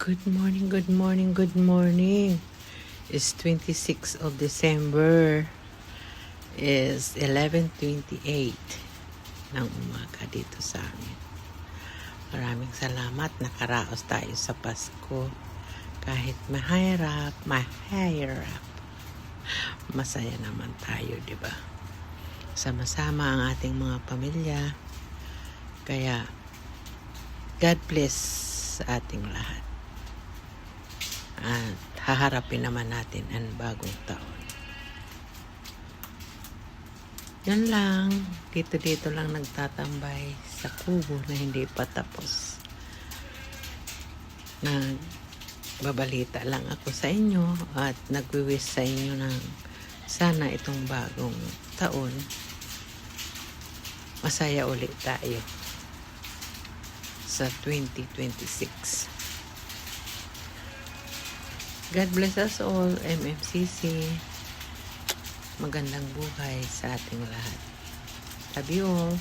Good morning, good morning, good morning. It's 26th of December. Is 11:28 ng umaga dito sa amin. Maraming salamat. Nakaraos tayo sa Pasko. Kahit mahirap. Masaya naman tayo, di ba? Sama-sama ang ating mga pamilya. Kaya, God bless sa ating lahat. At haharapin naman natin ang bagong taon. Yan lang. Dito lang nagtatambay sa kubo na hindi pa tapos. Nagbabalita lang ako sa inyo at nagwi-wish sa inyo ng sana itong bagong taon masaya ulit tayo sa 2026. God bless us all, MMCC. Magandang buhay sa ating lahat. Love you all.